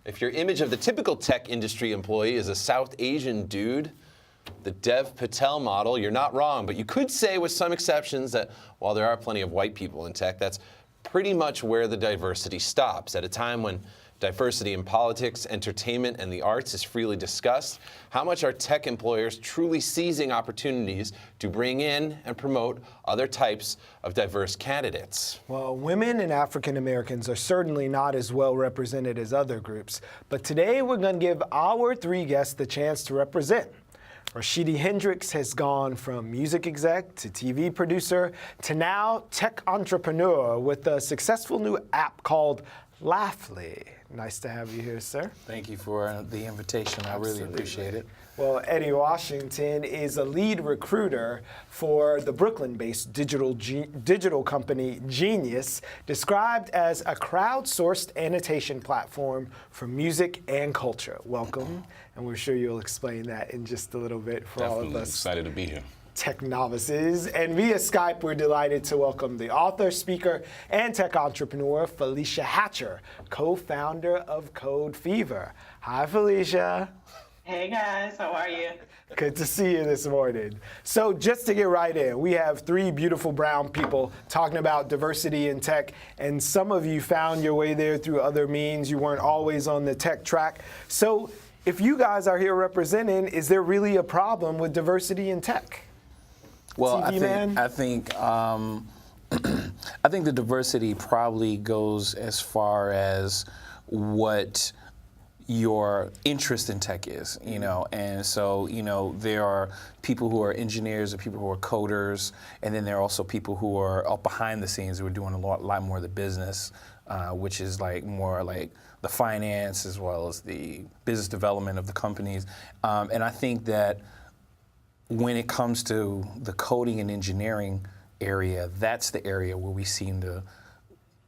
If your image of the typical tech industry employee is a South Asian dude, the Dev Patel model, you're not wrong, but you could say with some exceptions that while there are plenty of white people in tech, that's pretty much where the diversity stops. At a time when diversity in politics, entertainment, and the arts is freely discussed, how much are tech employers truly seizing opportunities to bring in and promote other types of diverse candidates? Well, women and African Americans are certainly not as well represented as other groups, but today we're going to give our 3 guests the chance to represent. Rashidi Hendrix has gone from music exec to TV producer to now tech entrepreneur with a successful new app called Laughly. Nice to have you here, sir. Thank you for the invitation. I really appreciate it. Well, Eddie Washington is a lead recruiter for the Brooklyn-based digital company Genius, described as a crowdsourced annotation platform for music and culture. Welcome, and we're sure you'll explain that in just a little bit for all of us. Excited to be here. Tech novices. And via Skype, we're delighted to welcome the author, speaker, and tech entrepreneur, Felecia Hatcher, co-founder of Code Fever. Hi, Felecia. Hey guys, how are you? Good to see you this morning. So just to get right in, we have 3 beautiful brown people talking about diversity in tech, and some of you found your way there through other means. You weren't always on the tech track. So if you guys are here representing, is there really a problem with diversity in tech? Well, TV I think the diversity probably goes as far as what your interest in tech is, you know, and so, you know, there are people who are engineers, there are people who are coders, and then there are also people who are up behind the scenes who are doing a lot more of the business, which is like more like the finance as well as the business development of the companies, and I think that when it comes to the coding and engineering area, that's the area where we seem to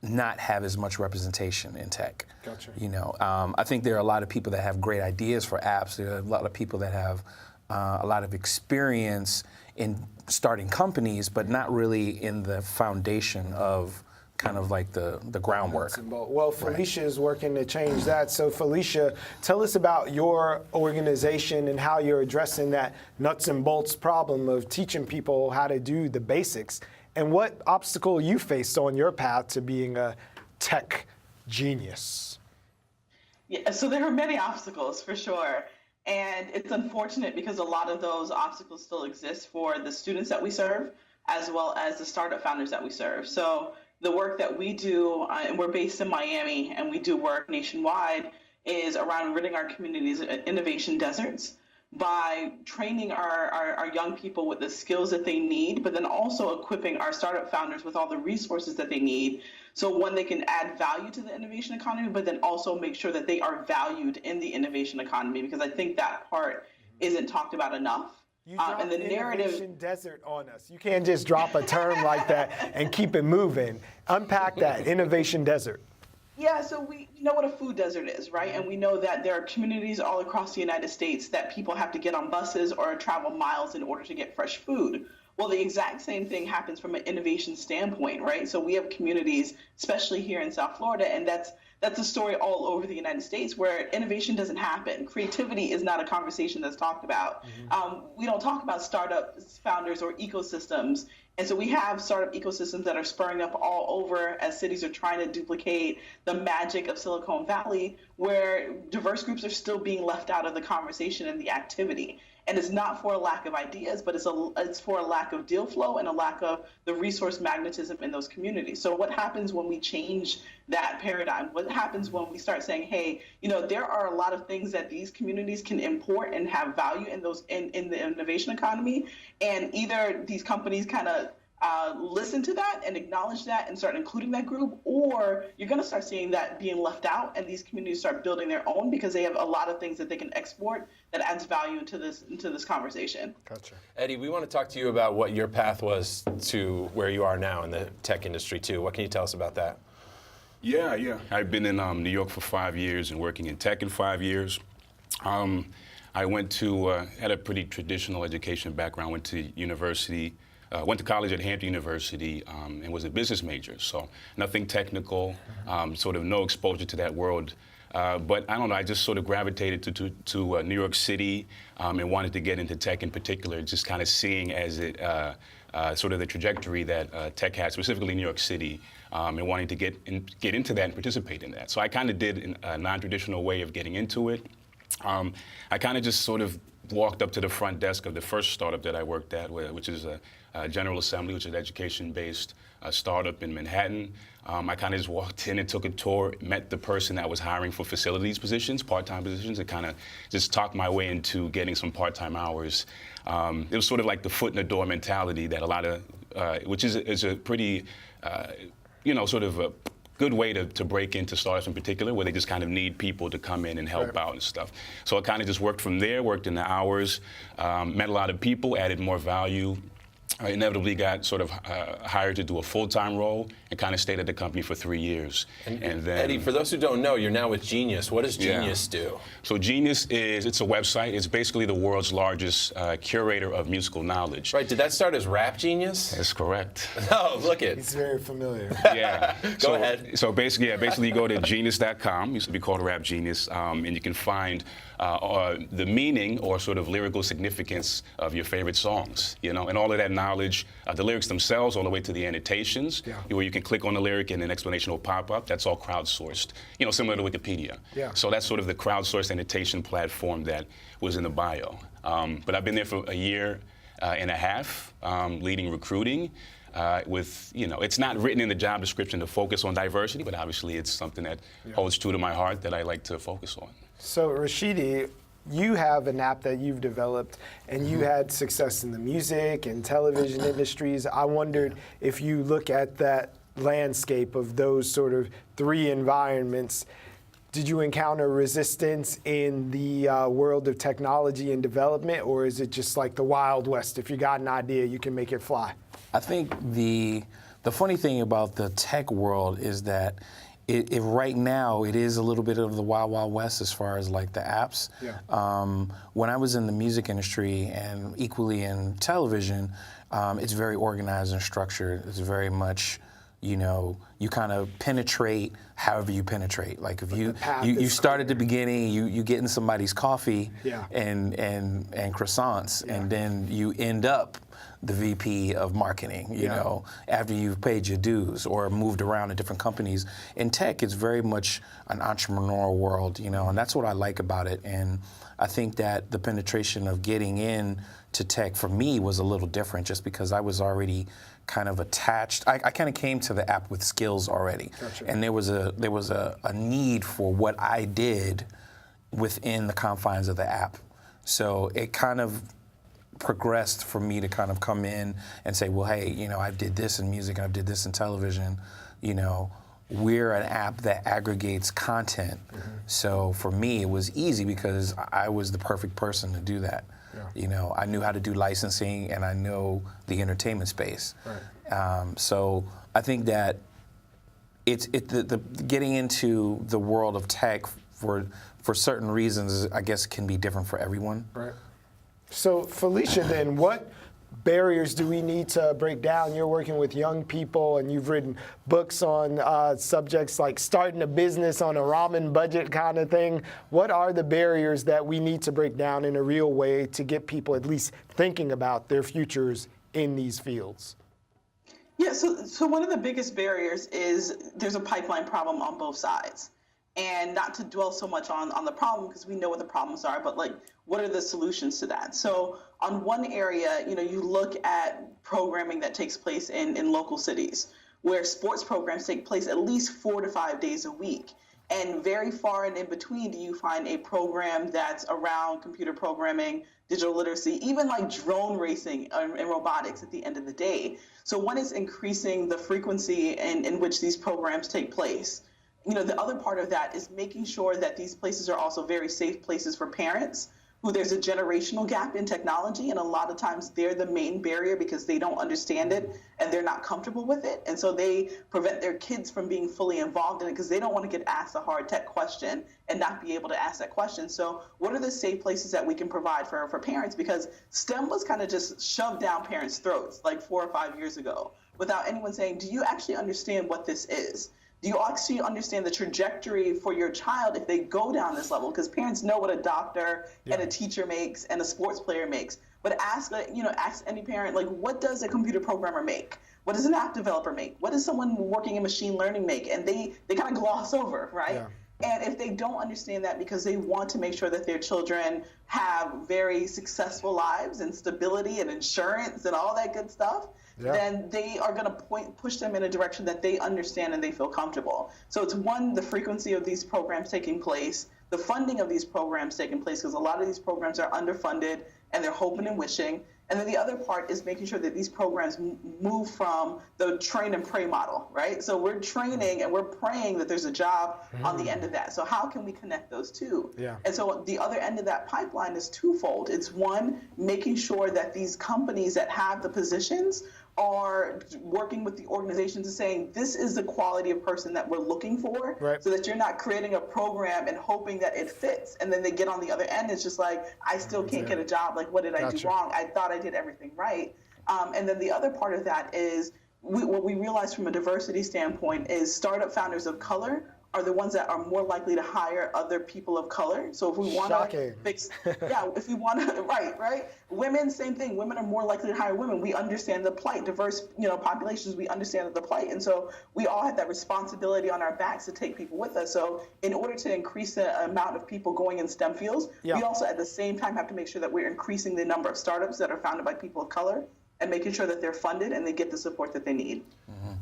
not have as much representation in tech. Gotcha. You know, I think there are a lot of people that have great ideas for apps. There are a lot of people that have a lot of experience in starting companies, but not really in the foundation of kind of like the groundwork. Well, Felecia is working to change that. So Felecia, tell us about your organization and how you're addressing that nuts and bolts problem of teaching people how to do the basics, and what obstacle you faced on your path to being a tech genius. Yeah, so there are many obstacles for sure. And it's unfortunate because a lot of those obstacles still exist for the students that we serve, as well as the startup founders that we serve. So the work that we do, and we're based in Miami, and we do work nationwide, is around ridding our communities of innovation deserts by training our young people with the skills that they need, but then also equipping our startup founders with all the resources that they need. So one, they can add value to the innovation economy, but then also make sure that they are valued in the innovation economy, because I think that part isn't talked about enough. You dropped and the narrative innovation desert on us. You can't just drop a term like that and keep it moving. Unpack that, innovation desert. Yeah, so we know what a food desert is, right? And we know that there are communities all across the United States that people have to get on buses or travel miles in order to get fresh food. Well, the exact same thing happens from an innovation standpoint, right? So we have communities, especially here in South Florida, and that's a story all over the United States where innovation doesn't happen. Creativity is not a conversation that's talked about. We don't talk about startup founders or ecosystems. And so we have startup ecosystems that are spurring up all over as cities are trying to duplicate the magic of Silicon Valley, where diverse groups are still being left out of the conversation and the activity. And it's not for a lack of ideas, but it's for a lack of deal flow and a lack of the resource magnetism in those communities. So what happens when we change that paradigm? What happens when we start saying, hey, you know, there are a lot of things that these communities can import and have value in those in the innovation economy, and either these companies kind of listen to that and acknowledge that and start including that group, or you're going to start seeing that being left out and these communities start building their own because they have a lot of things that they can export that adds value into this conversation. Gotcha. Eddie, we want to talk to you about what your path was to where you are now in the tech industry too. What can you tell us about that? Yeah. I've been in New York for 5 years and working in tech in 5 years. I went to, had a pretty traditional education background, went to university, went to college at Hampton University and was a business major, so nothing technical, sort of no exposure to that world But I don't know, I just sort of gravitated to New York City and wanted to get into tech in particular, just kind of seeing as it sort of the trajectory that tech had, specifically New York City, and wanting to get into that and participate in that. So I kind of did a non-traditional way of getting into it. I kind of just sort of walked up to the front desk of the first startup that I worked at, which is a General Assembly, which is an education-based startup in Manhattan. I kind of just walked in and took a tour, met the person that was hiring for facilities positions, part-time positions, and kind of just talked my way into getting some part-time hours. It was sort of like the foot in the door mentality that a lot of, which is a pretty, sort of a good way to break into startups in particular, where they just kind of need people to come in and help out and stuff. So I kind of just worked from there, worked in the hours, met a lot of people, added more value. I inevitably got sort of hired to do a full-time role and kind of stayed at the company for 3 years. And then, Eddie, for those who don't know, you're now with Genius. What does Genius do? So Genius it's a website. It's basically the world's largest curator of musical knowledge. Right, did that start as Rap Genius? That's correct. Oh, look it. He's very familiar. Yeah. Go ahead. So basically you go to genius.com. It used to be called Rap Genius, and you can find the meaning or sort of lyrical significance of your favorite songs, and all of that knowledge, the lyrics themselves, all the way to the annotations, where you can click on the lyric and an explanation will pop up. That's all crowdsourced, similar to Wikipedia. Yeah. So that's sort of the crowdsourced annotation platform that was in the bio. But I've been there for a year and a half, leading recruiting. It's not written in the job description to focus on diversity, but obviously it's something that holds true to my heart that I like to focus on. So Rashidi, you have an app that you've developed, and you had success in the music and television industries. I wondered if you look at that landscape of those sort of three environments, did you encounter resistance in the world of technology and development, or is it just like the Wild West? If you got an idea, you can make it fly. I think the funny thing about the tech world is that right now it is a little bit of the Wild Wild West as far as like the apps. Yeah. When I was in the music industry and equally in television, it's very organized and structured. It's very much, you kind of penetrate however you penetrate. Like if you start at the beginning, you get in somebody's coffee and croissants, and then you end up the VP of marketing, after you've paid your dues or moved around to different companies. In tech, it's very much an entrepreneurial world, and that's what I like about it. And I think that the penetration of getting in to tech for me was a little different, just because I was already kind of attached. I kind of came to the app with skills already. Gotcha. And there was a need for what I did within the confines of the app. So it kind of progressed for me to kind of come in and say, well, hey, I did this in music and I did this in television. We're an app that aggregates content. Mm-hmm. So for me, it was easy because I was the perfect person to do that. Yeah. I knew how to do licensing and I know the entertainment space. Right. So I think that the getting into the world of tech for certain reasons, I guess, can be different for everyone. Right. So Felecia, then, what barriers do we need to break down? You're working with young people, and you've written books on subjects like starting a business on a ramen budget kind of thing. What are the barriers that we need to break down in a real way to get people at least thinking about their futures in these fields? Yeah, so one of the biggest barriers is there's a pipeline problem on both sides. And not to dwell so much on the problem, because we know what the problems are, but what are the solutions to that? So on one area, you look at programming that takes place in local cities, where sports programs take place at least 4 to 5 days a week. And very far and in between do you find a program that's around computer programming, digital literacy, even like drone racing and robotics at the end of the day. So one is increasing the frequency in which these programs take place. The other part of that is making sure that these places are also very safe places for parents who there's a generational gap in technology, and a lot of times they're the main barrier because they don't understand it and they're not comfortable with it. And so they prevent their kids from being fully involved in it because they don't want to get asked a hard tech question and not be able to ask that question. So what are the safe places that we can provide for parents? Because STEM was kind of just shoved down parents' throats like 4 or 5 years ago without anyone saying, do you actually understand what this is? Do you actually understand the trajectory for your child if they go down this level? Because parents know what a doctor and a teacher makes and a sports player makes. But ask any parent, like, what does a computer programmer make? What does an app developer make? What does someone working in machine learning make? And they kind of gloss over, right? Yeah. And if they don't understand that because they want to make sure that their children have very successful lives and stability and insurance and all that good stuff, then they are going to push them in a direction that they understand and they feel comfortable. So it's one, the frequency of these programs taking place, the funding of these programs taking place, because a lot of these programs are underfunded and they're hoping and wishing. And then the other part is making sure that these programs move from the train and pray model, right? So we're training and we're praying that there's a job on the end of that. So how can we connect those two? Yeah. And so the other end of that pipeline is twofold. It's one, making sure that these companies that have the positions are working with the organizations and saying, this is the quality of person that we're looking for, right, so that you're not creating a program and hoping that it fits. And then they get on the other end, it's just like, I still can't get a job. Like, what did I do wrong? I thought I did everything right. And then the other part of that is what we realize from a diversity standpoint is startup founders of color are the ones that are more likely to hire other people of color. So if we want to fix, if we want to, right. Women, same thing. Women are more likely to hire women. We understand the plight. Diverse, populations, we understand the plight. And so we all have that responsibility on our backs to take people with us. So in order to increase the amount of people going in STEM fields, we also at the same time have to make sure that we're increasing the number of startups that are founded by people of color and making sure that they're funded and they get the support that they need.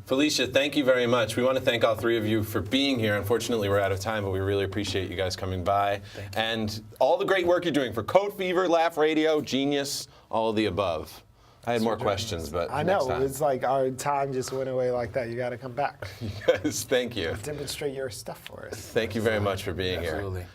Felecia, thank you very much. We want to thank all three of you for being here. Unfortunately, we're out of time, but we really appreciate you guys coming by. And all the great work you're doing for Code Fever, Laugh Radio, Genius, all of the above. I had more questions, but I know. It's like our time just went away like that. You got to come back. Yes, thank you. Demonstrate your stuff for us. Thank you very much for being here. Absolutely.